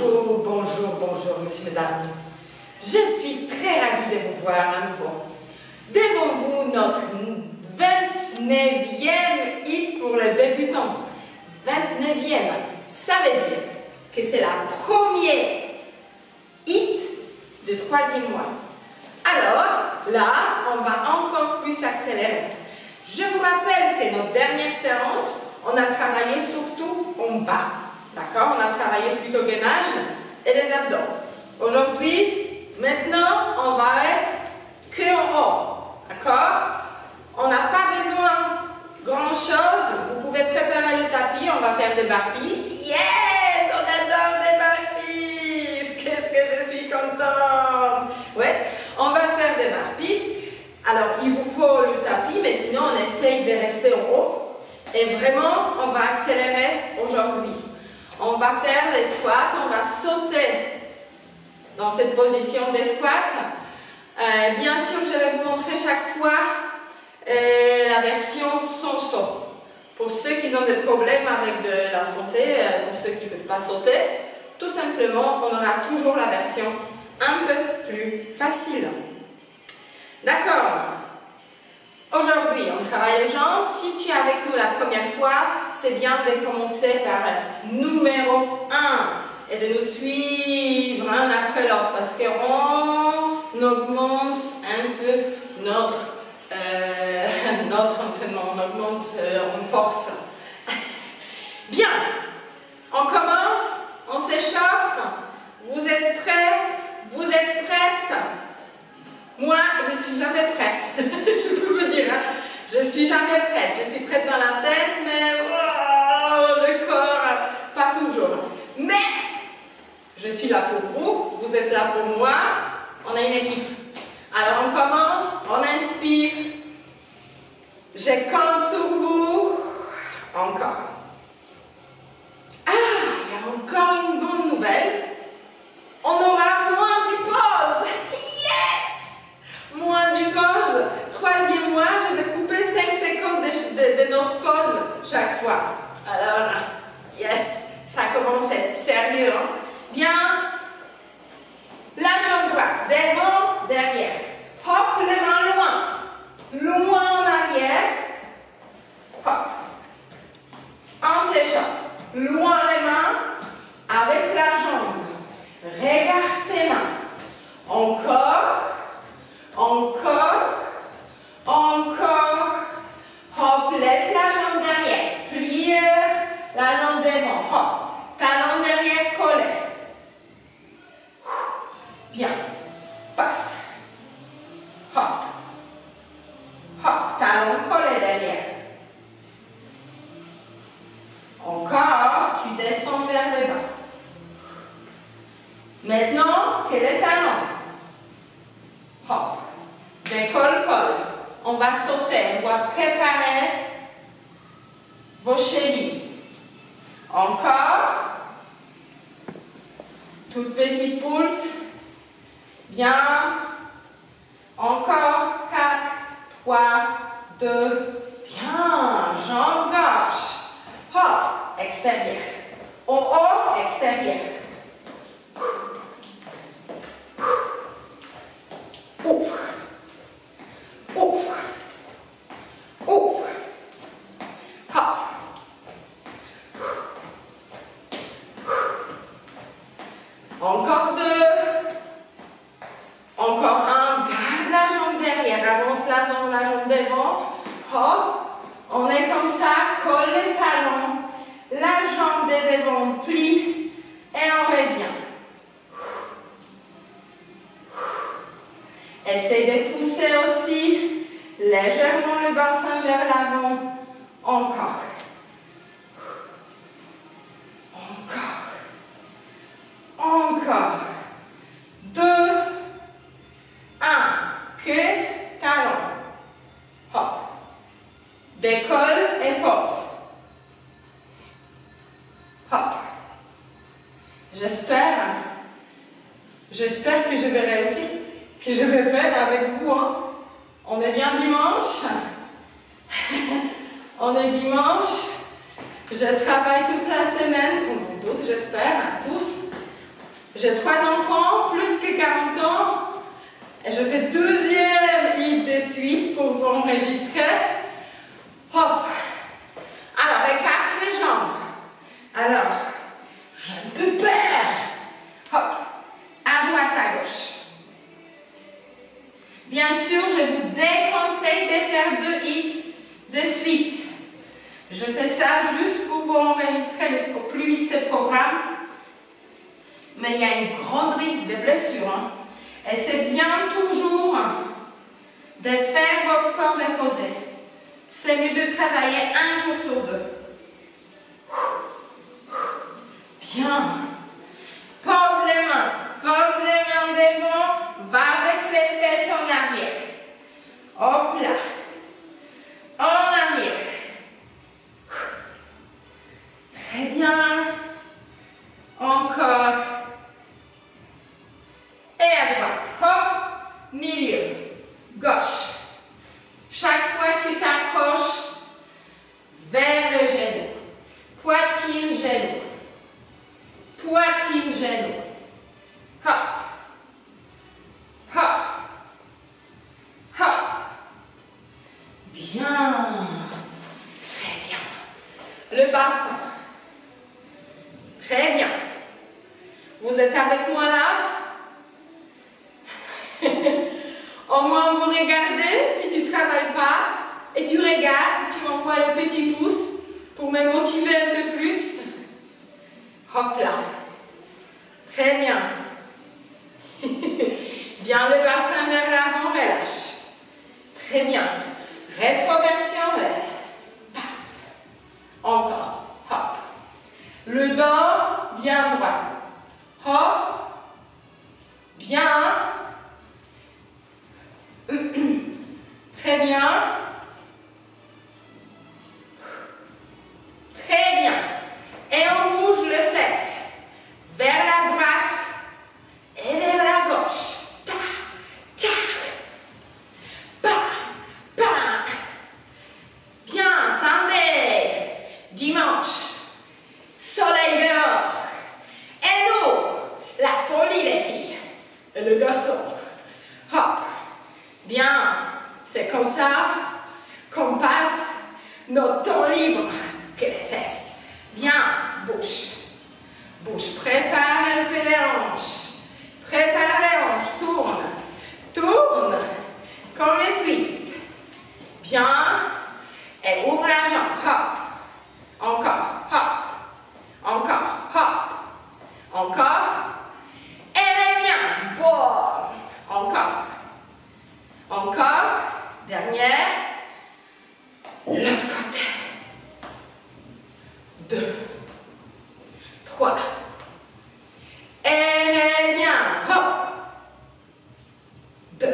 Bonjour, bonjour, bonjour, monsieur, mesdames. Je suis très ravie de vous voir à nouveau. Devant vous, notre 29e hit pour le débutant. 29e, ça veut dire que c'est la première hit du 3e mois. Alors, là, on va encore plus accélérer. Je vous rappelle que notre dernière séance, on a travaillé surtout en bas. D'accord? On a travaillé plutôt gainage et les abdos. Aujourd'hui, maintenant, on va être que en haut. D'accord? On n'a pas besoin grand-chose. Vous pouvez préparer le tapis. On va faire des burpees. Yes! On adore des burpees! Qu'est-ce que je suis contente! Ouais, on va faire des burpees. Alors, il vous faut le tapis, mais sinon, on essaye de rester en haut. Et vraiment, on va accélérer aujourd'hui. On va faire les squats, on va sauter dans cette position des squats. Bien sûr, je vais vous montrer chaque fois la version sans saut. Pour ceux qui ont des problèmes avec de la santé, pour ceux qui ne peuvent pas sauter, tout simplement, on aura toujours la version un peu plus facile. D'accord? Aujourd'hui, on travaille les jambes. Si tu es avec nous la première fois, c'est bien de commencer par numéro 1 et de nous suivre un après l'autre parce qu'on augmente un peu notre entraînement, on augmente en force. Bien, on commence, on s'échauffe. Vous êtes prêts? Vous êtes prêtes? Moi, je ne suis jamais prête. Je peux vous dire, hein? Je ne suis jamais prête. Je suis prête dans la tête, mais le corps, pas toujours. Mais, je suis là pour vous, vous êtes là pour moi. On a une équipe. Alors, on commence, on inspire. Je compte sur vous. Encore. Ah, il y a encore une bonne nouvelle. On aura moins du pause. Moins du pause. 3e mois, je vais couper 5 secondes de notre pause chaque fois. Alors, yes, ça commence à être sérieux. Hein? Bien, la jambe droite, devant, derrière. Hop, les mains loin. Loin en arrière. Hop. On s'échauffe. Loin les mains avec la jambe. Regarde tes mains. Encore. Encore, encore, hop, laisse la jambe derrière, plie la jambe devant, hop, talon derrière collé, bien, paf, hop, hop, talon collé derrière, encore, tu descends vers le bas, maintenant, que les talons, hop. Décolle, colle. On va sauter, on va préparer vos chevilles. Encore. Toute petite pousse. Bien. Encore. 4, 3, 2. Bien. Jambe gauche. Hop. Extérieur. En haut, extérieur. Ouvre. Ouvre. Ouvre. Hop. Encore 2. Encore 1. Garde la jambe derrière. Avance la jambe devant. Hop. On est comme ça. Colle les talons. La jambe de devant plie. Et on revient. Essaye de pousser aussi légèrement le bassin vers l'avant. Encore. Encore. Encore. 2, 1. Que talon. Hop. Décolle et pose. Hop. J'espère que je vais réussir. Que je vais faire avec vous. Hein. On est bien dimanche. On est dimanche. Je travaille toute la semaine, comme vous toutes, j'espère, à tous. J'ai 3 enfants, plus que 40 ans. Et je fais deuxième hit de suite pour vous enregistrer. Hop. Alors, écarte les jambes. Alors, je ne peux pas. Hop. À droite, à gauche. Bien sûr, je vous déconseille de faire 2 hits de suite. Je fais ça juste pour vous enregistrer au plus vite ce programme. Mais il y a une grande risque de blessure. Hein. Et c'est bien toujours de faire votre corps reposer. C'est mieux de travailler 1 jour sur 2. Bien. Pose les mains devant, va avec les fesses en arrière. Hop là. En arrière. Très bien. Encore. Et à droite. Hop. Milieu. Gauche. Chaque fois que tu t'approches vers le genou. Poitrine, genou. Poitrine, genou. Hop. Hop. Hop. Bien. Très bien. Le bassin. Très bien. Vous êtes avec moi là? Au moins vous regardez si tu ne travailles pas et tu regardes, tu m'envoies le petit pouce pour me motiver un peu plus. Hop là. Très bien. Bien le bassin vers l'avant, relâche. Très bien. Rétroversion, relâche. Paf. Encore. Hop. Le dos, bien droit. Hop. Bien. Très bien. Très bien. Et on bouge le fesse vers la droite et vers la gauche. Ta, ta. Bam, bam. Bien, Sunday. Dimanche. Soleil dehors. Et nous, la folie les filles. Et le garçon. Hop. Bien, c'est comme ça qu'on passe notre temps libre que les fesses. Bien, bouge. Bouge, prépare un peu les hanches. Prépare les hanches, tourne. Tourne, comme les twists. Bien, et ouvre la jambe, hop. Encore, hop. Encore, hop. Encore. Et reviens, bon. Encore. Encore. Dernière. L'autre côté. 2. 3. Et reviens. Hop. 2.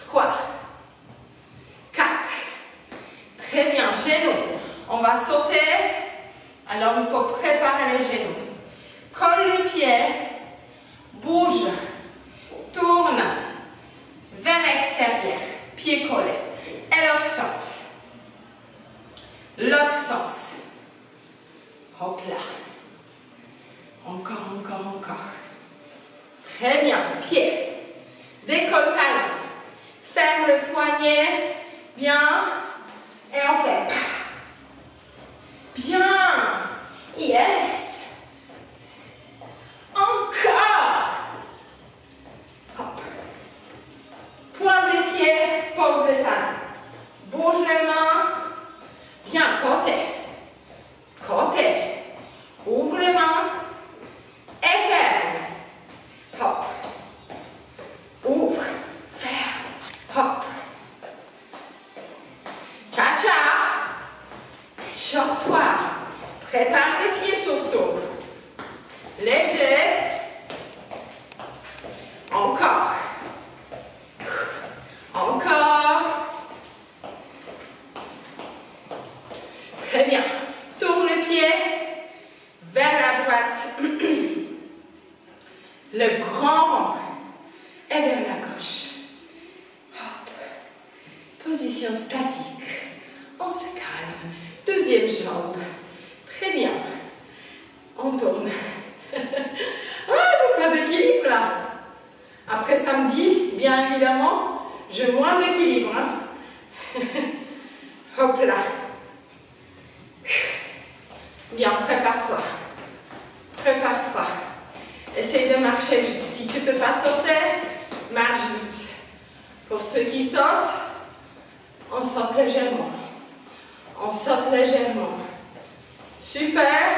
3. 4. Très bien. Genoux. On va sauter. Alors, il faut préparer les genoux. Colle les pieds. Bouge. Tourne. Vers l'extérieur. Pieds collés. Et l'autre sens. L'autre sens. Hop là. Encore, encore, encore. Très bien. Pied. Décolle talon. Ferme le poignet. Bien. Et on fait. Bien. Yes. Encore. Hop. Point des pieds. Pose le talon. Bouge les mains. Bien. Côté. Côté. Ouvre les mains. Et ferme. Hop. Ouvre. Ferme. Hop. Cha-cha. Chauffe-toi. Prépare les pieds surtout. Léger. Encore. Encore. Très bien. Tourne le pied vers la droite. Le grand rond. Et vers la gauche. Hop. Position statique. On se calme. Deuxième jambe. Très bien. On tourne. évidemment, j'ai moins d'équilibre. Hein. Hop là. Bien, prépare-toi. Prépare-toi. Essaye de marcher vite. Si tu ne peux pas sauter, marche vite. Pour ceux qui sautent, on saute légèrement. On saute légèrement. Super.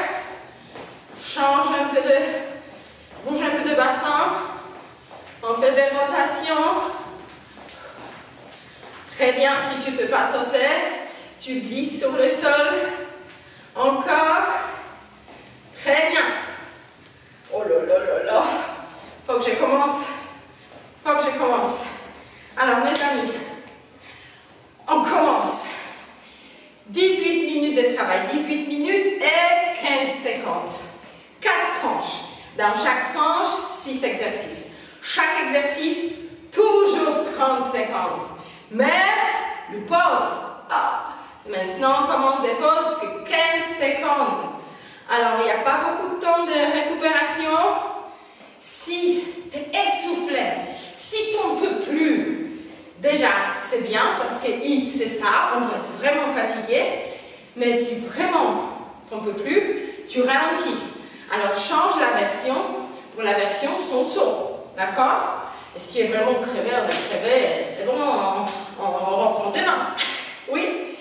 Change un peu de... Bouge un peu de bassin. On fait des rotations. Très bien, si tu ne peux pas sauter, tu glisses sur le sol. Encore. Très bien. Oh là là là là. Faut que je commence. Faut que je commence. Alors mes amis, on commence. 18 minutes de travail. 18 minutes et 15 secondes. 4 tranches. Dans chaque tranche, 6 exercices. Chaque exercice, toujours 30 secondes. Mais, le pause. Ah. Maintenant, on commence des pauses de 15 secondes. Alors, il n'y a pas beaucoup de temps de récupération. Si tu es essoufflé, si tu n'en peux plus, déjà, c'est bien parce que HIIT, c'est ça, on doit être vraiment fatigué. Mais si vraiment tu n'en peux plus, tu ralentis. Alors, change la version pour la version sans saut. D'accord? Et si tu es vraiment crevé, on est crevé, c'est bon, on reprend demain. Oui?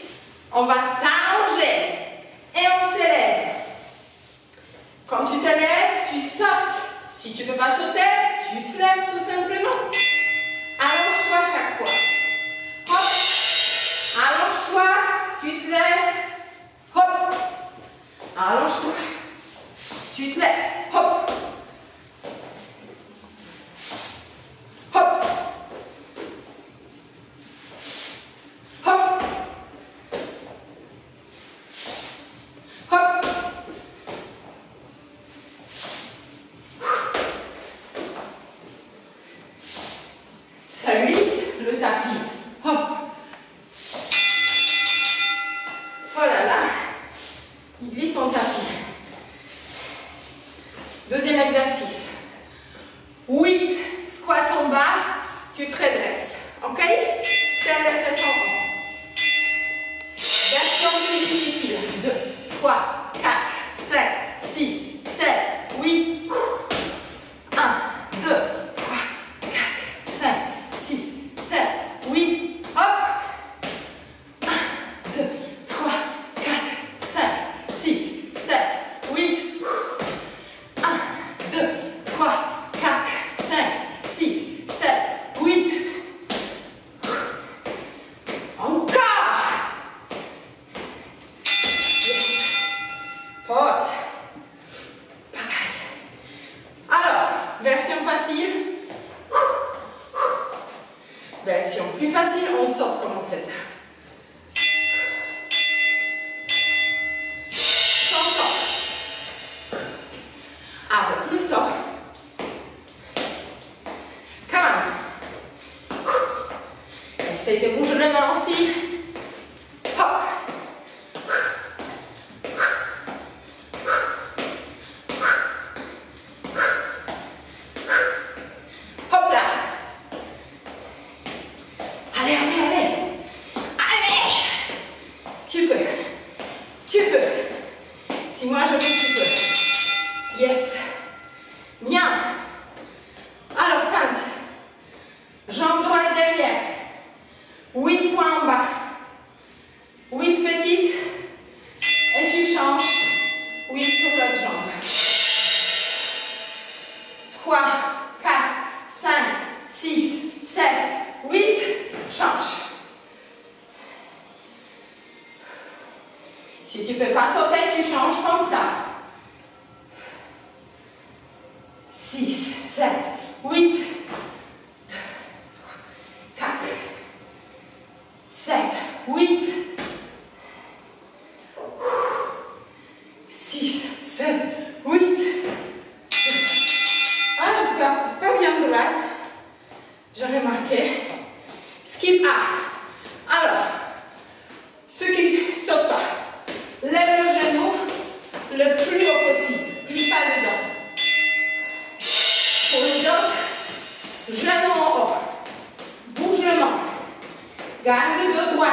On va s'allonger et on s'élève. Quand tu te lèves, tu sautes. Si tu ne peux pas sauter, tu te lèves tout simplement. Allonge-toi chaque fois. Hop. Allonge-toi, tu te lèves. Hop. Allonge-toi. Tu te lèves. Hop. Hop. Hop. Hop. Ça glisse le tapis. Hop. Oh là là. Il glisse mon tapis. Deuxième exercice. 8 squats en bas, tu te redresses. Ok? Serre les fesses en haut. Version plus difficile. 2, 3, 4, 5, 6, 7, 8. 1, 2, 3, 4, 5, 6, 7, 8. Hop! 1, 2, 3, 4, 5, 6, 7, 8. 1, 2, 3, 4, 5, 6, 7, 8. Encore. Yes. Pause. Pareil. Alors, version facile. Version plus facile, on saute comme on fait ça. Sans sort. Avec le sort. Essaye de bouger les mains aussi. Hop. Hop là. Allez, allez, allez. Allez. Tu peux. Tu peux. Si moi je peux, tu peux. Yes. Bien. Alors, feinte. Jambe droite derrière. 8 fois en bas. 8 petites. Et tu changes. 8 sur l'autre jambe. 3, 4, 5, 6, 7, 8. Change. Si tu ne peux pas sauter, tu changes comme ça. 6, 7, 8. 4, 7, 8, 6, 7, 8. Ah, je ne vais pas bien droit. J'ai remarqué. Skip A. Alors, ceux qui ne sautent pas, lève le genou le plus haut possible. Plie pas le dos. Pour les autres, genou en haut. Garde le dos droit.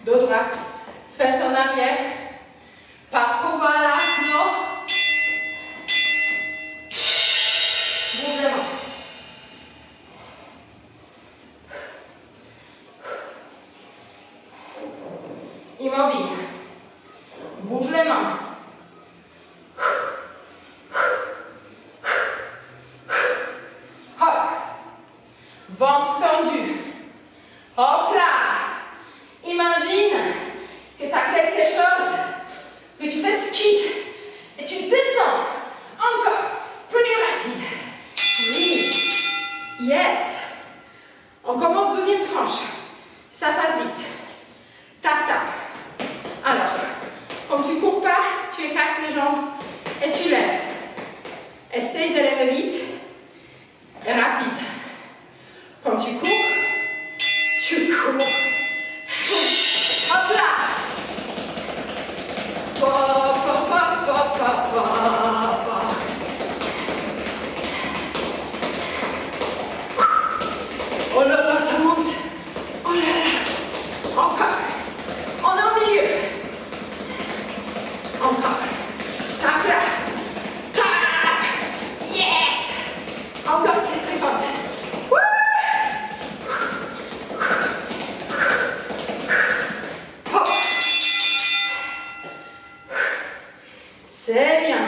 Dos droit, fesses en arrière, pas trop bas là, non. Bouge les mains. Immobile. Bouge les mains. Hop. Ventre tendu. Hop là. Imagine que tu as quelque chose, que tu fais ski et tu descends encore plus rapide. Oui. Yes. On commence deuxième tranche. Ça passe vite. Tap, tap. Alors, comme tu cours pas, tu écartes les jambes et tu lèves. Essaye de lever vite et rapide. Comme tu cours, tu cours. Hop là. Pop, pop, pop, pop, pop, pop. Oh là là, ça monte. Oh là là. Encore. On est au milieu. Encore. Tape là. Tape. Yes. Encore 7 secondes. C'est bien.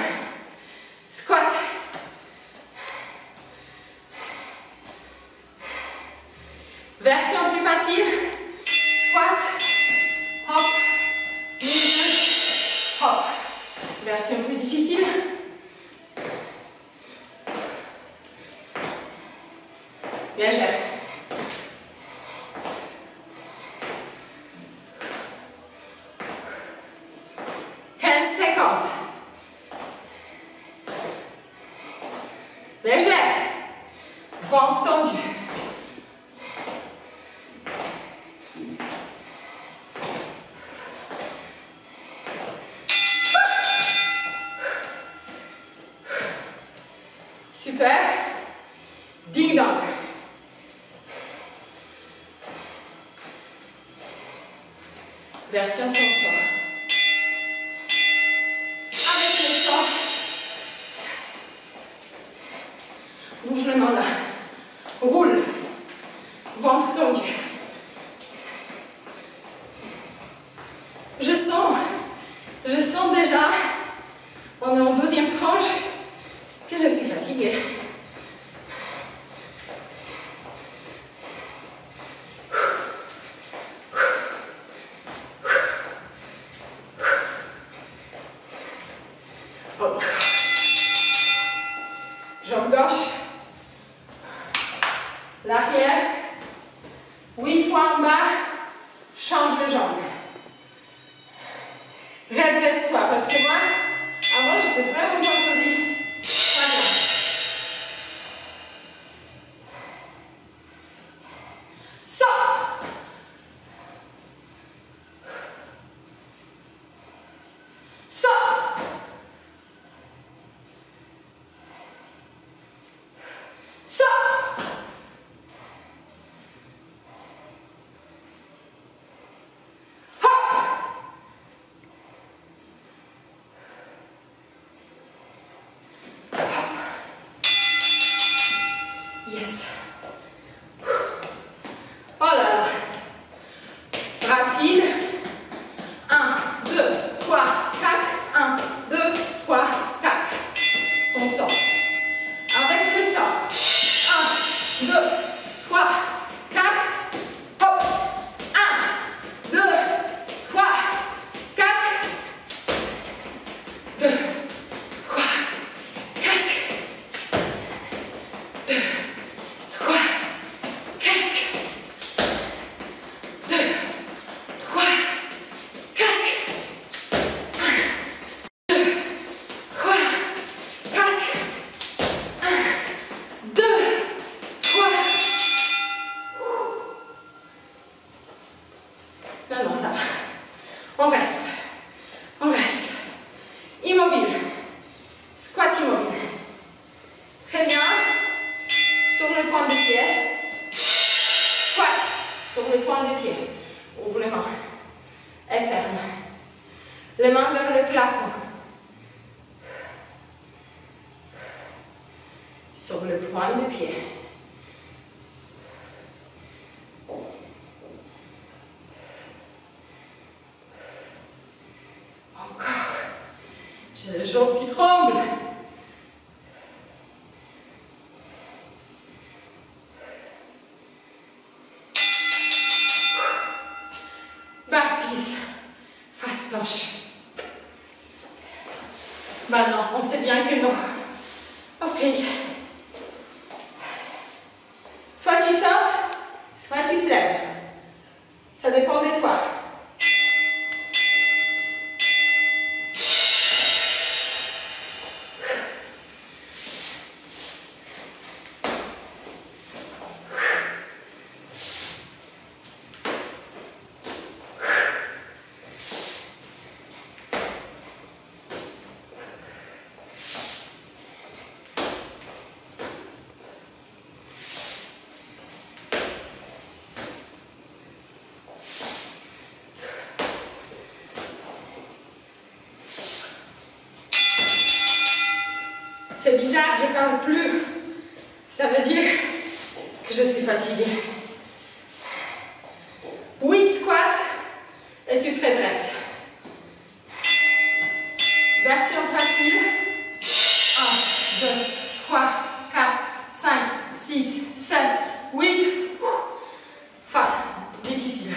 Squat. Version plus facile. Squat. Hop. Milieu. Hop. Version plus difficile. Légère. Légère. Ventre tendu. Super. Ding dong. Version sans sort. Avec le sang. Bouge les mains là. Roule. Ventre tendu. Je sens déjà, on est en deuxième tranche, que je suis fatiguée. Jambe gauche. L'arrière. 8 fois en bas. Change de jambe. Redresse-toi parce que moi, avant j'étais vraiment pas jolie. Pas bien. Sors. Sors. Sors. Yes. Oh là là. Rapide. 1, 2, 3, 4. 1, 2, 3, 4. Son sang. Avec le sang. 1, 2, 3, 4. Hop. 1, 2, 3, 4. 2, 3, 4. 2, 3, 4. les pointes de pied. Squat sur les pointes de pied. Ouvre les mains. Et ferme. Les mains vers le plafond. Sur le point de pied. Encore. J'ai les jambes qui tremblent. Burpees. Fastoche. Maintenant, on sait bien que non. Ok. Soit tu sautes, soit tu te lèves. Ça dépend de toi. C'est bizarre, je ne parle plus. Ça veut dire que je suis fatiguée. 8 squats et tu te redresses. Version facile. 1, 2, 3, 4, 5, 6, 7, 8. Enfin, difficile.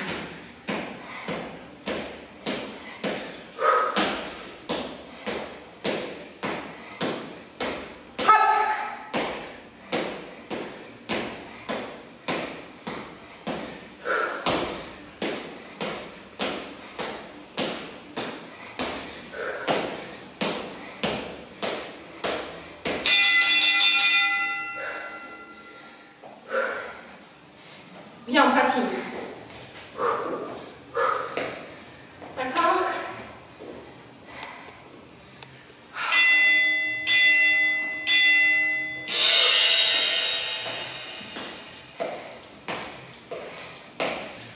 Bien, on patine. D'accord?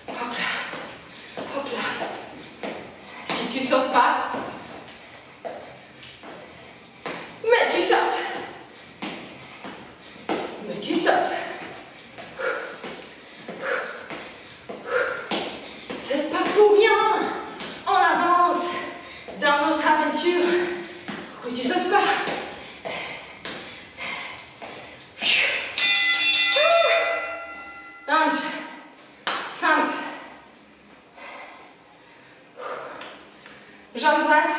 Hop là. Hop là. Si tu sautes pas, mais tu sautes. Mais tu sautes. C'est pas pour rien. On avance dans notre aventure pour que tu sautes pas. Lunge, feinte, jambe droite,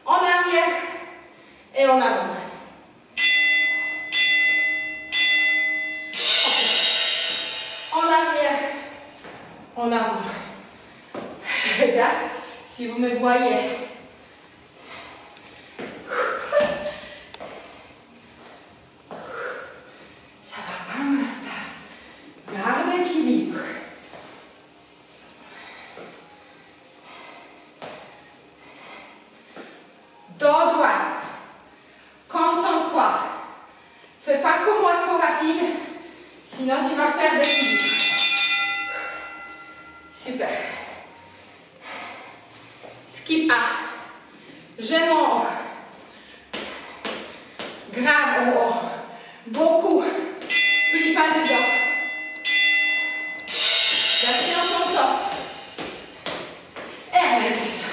en arrière et en avant. En arrière, en avant. Je regarde si vous me voyez. Ça va pas, Martha. Garde l'équilibre. Dos droit. Concentre-toi. Fais pas comme moi trop rapide, sinon tu vas perdre l'équilibre. Super. Skip A. Genou en haut. Grave en haut. Beaucoup. Plie pas dedans. Version sans sort. Et avec ça.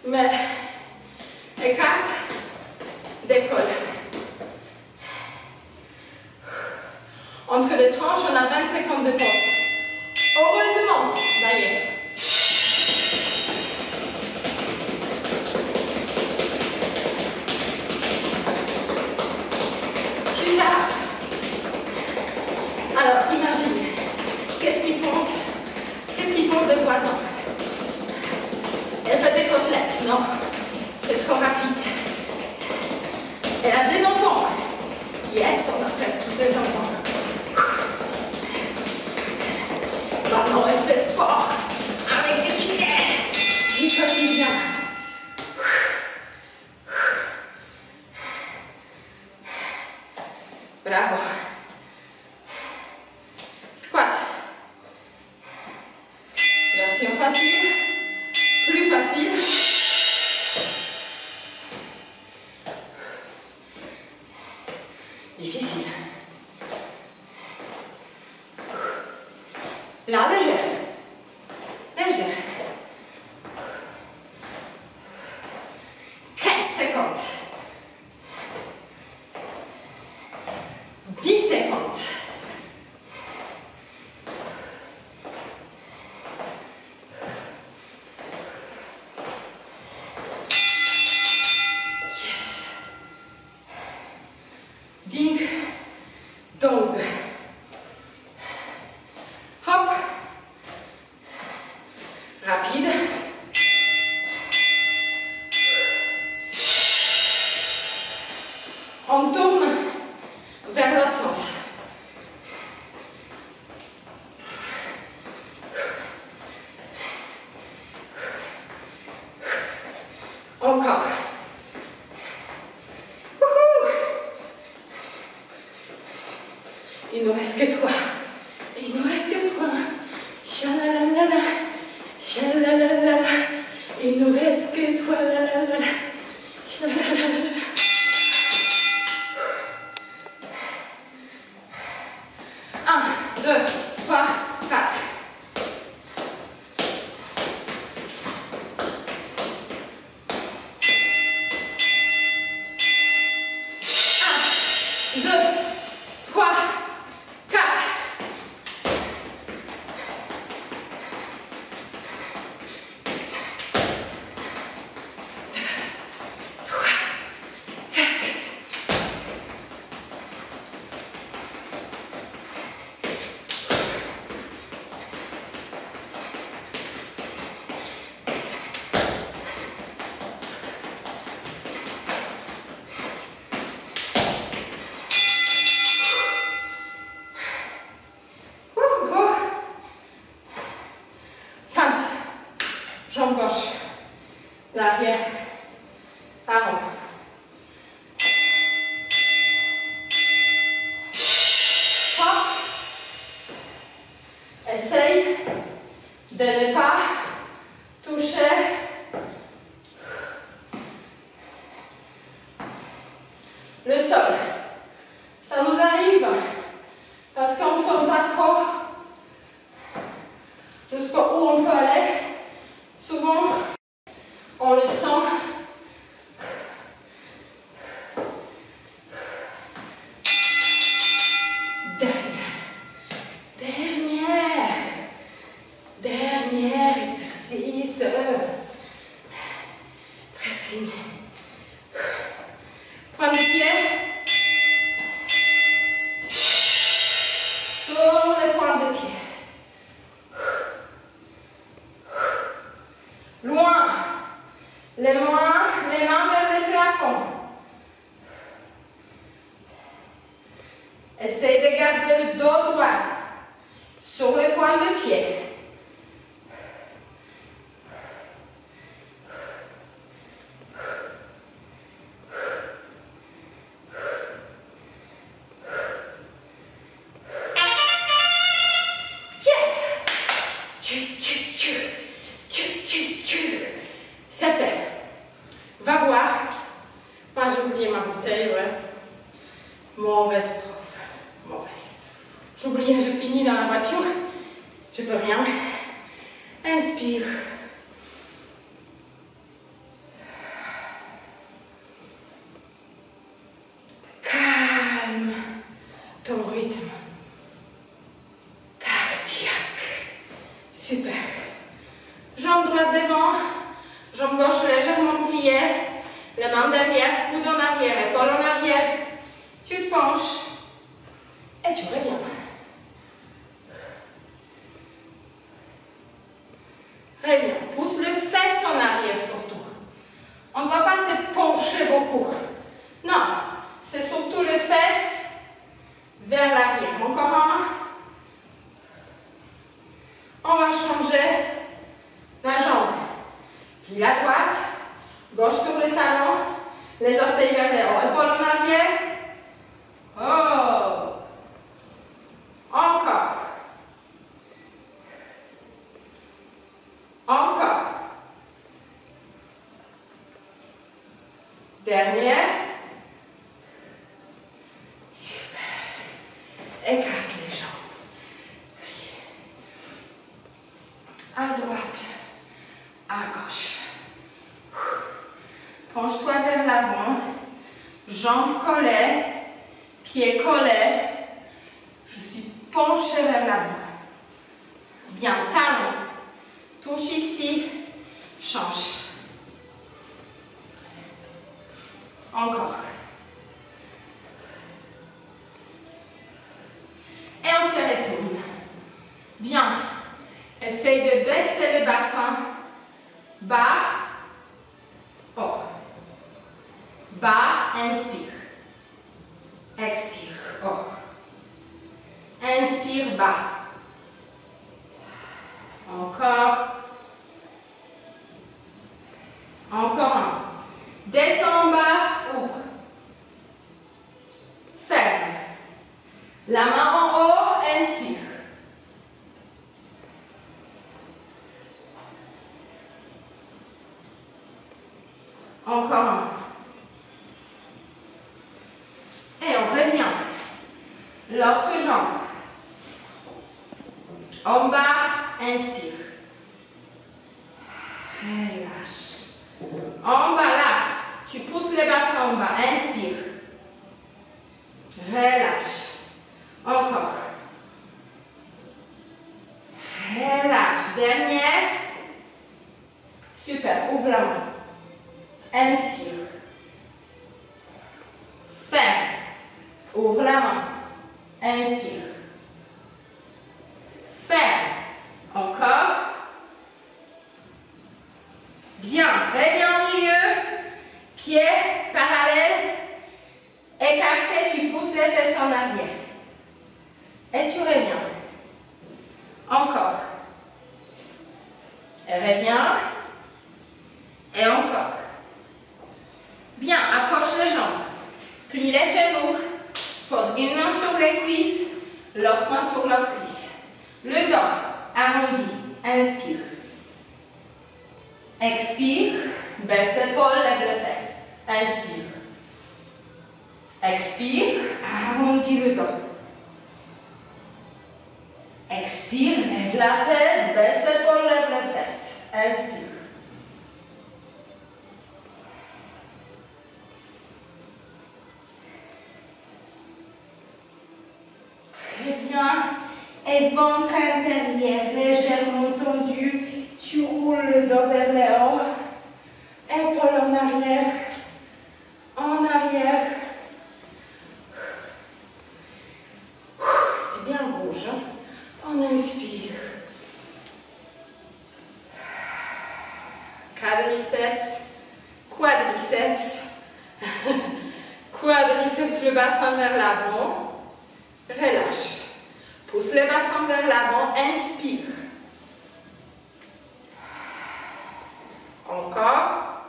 Mais écarte, décolle. Entre les tranches, on a 20 secondes de pause. Heureusement, d'ailleurs. Super. Alors, imagine, qu'est-ce qu'il pense? Qu'est-ce qu'il pense des voisins? Elle fait des côtelettes, non? C'est trop rapide. Elle a des enfants. Yes, on a presque tous les enfants. Maintenant, elle fait sport avec des kinés du quotidien. Bravo. Squat. Version facile. Plus facile. Difficile. Là, légère. Légère. 15 secondes. 10 secondes. Yes. Ding. Dong. Hop. Rapide. On tourne vers l'autre sens. Encore. Wouhou. Il ne reste que 3. Il ne reste que 3. Chalalala. Chalalala. Il ne reste que 3. Chalalala. 1, 2, 3, 4. 1, 2, 3, 4. 3, 4. Jambe gauche, l'arrière, avant. Hop. Essaye de ne pas toucher le sol. Ça nous arrive parce qu'on ne sent pas trop jusqu'où on peut aller. Souvent, on le sent. Dernier exercice. Presque fini. Point de pied. Sur les points de pied. Loin. Les mains vers le plafond. Essaye de garder le dos droit sur le point de pied. C'est fait. Va boire. Moi, j'ai oublié ma bouteille, ouais. Mauvaise prof. Mauvaise. J'ai oublié, j'ai fini dans la voiture. Je peux rien. Inspire. Les mains derrière, coude en arrière, épaule en arrière. Tu te penches et tu reviens. Reviens. Pousse le fesse en arrière surtout. On ne doit pas se pencher beaucoup. Non, c'est surtout le fesse vers l'arrière. Encore un. On va changer la jambe. Plie à droite, gauche sur le talon, les orteils vers le haut, épaule en arrière. Oh! Encore. Encore. Dernière. Super. Écarte les jambes. À droite. À gauche. Penche-toi vers l'avant. Jambes collées. Pieds collés. Je suis penchée vers l'avant. Bien, talon. Touche ici. Change. Encore. Et on se retourne. Bien. Essaye de baisser le bassin. Bas. Haut. Bas. Inspire. Expire. Haut. Inspire. Bas. Encore. Encore un. Descends en bas, ouvre. Ferme. La main en haut, inspire. Encore un. Et on revient. L'autre jambe. En bas, inspire. Relâche. En bas, là, tu pousses le bassin en bas. Inspire. Relâche. Encore. Relâche. Dernière. Super. Ouvre la main. Inspire. Ferme. Ouvre la main. Inspire. Ferme. Encore. Bien. Reviens au milieu. Pieds parallèles. Écarté, tu pousses les fesses en arrière. Et tu reviens. Encore. Et reviens. Et encore. Bien, approche les jambes. Plie les genoux. Pose une main sur les cuisses. L'autre main sur l'autre cuisse. Le dos arrondi. Inspire. Expire. Baisse l'épaule, lève les fesses. Inspire. Expire. Arrondis le dos. Expire. Lève la tête. Baisse l'épaule, lève les fesses. Inspire. Très bien. Et ventre intérieur légèrement tendu. Tu roules le dos vers le haut. Épaule en arrière. En arrière. C'est bien rouge. Hein? On inspire. Quadriceps. Quadriceps. Quadriceps, le bassin vers l'avant. Relâche. Pousse le bassin vers l'avant. Inspire. Encore.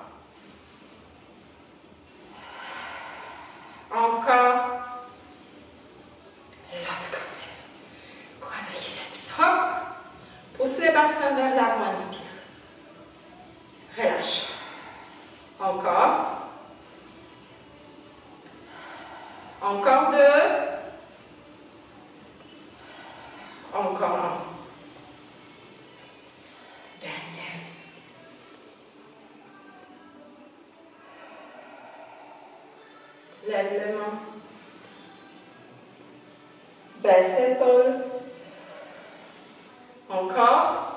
Encore. L'autre côté. Quadriceps. Hop. Pousse le bassin vers l'avant. Inspire. Relâche. Encore. Encore deux. Encore un. Dernier. Lève les mains. Baisse l'épaule. Encore.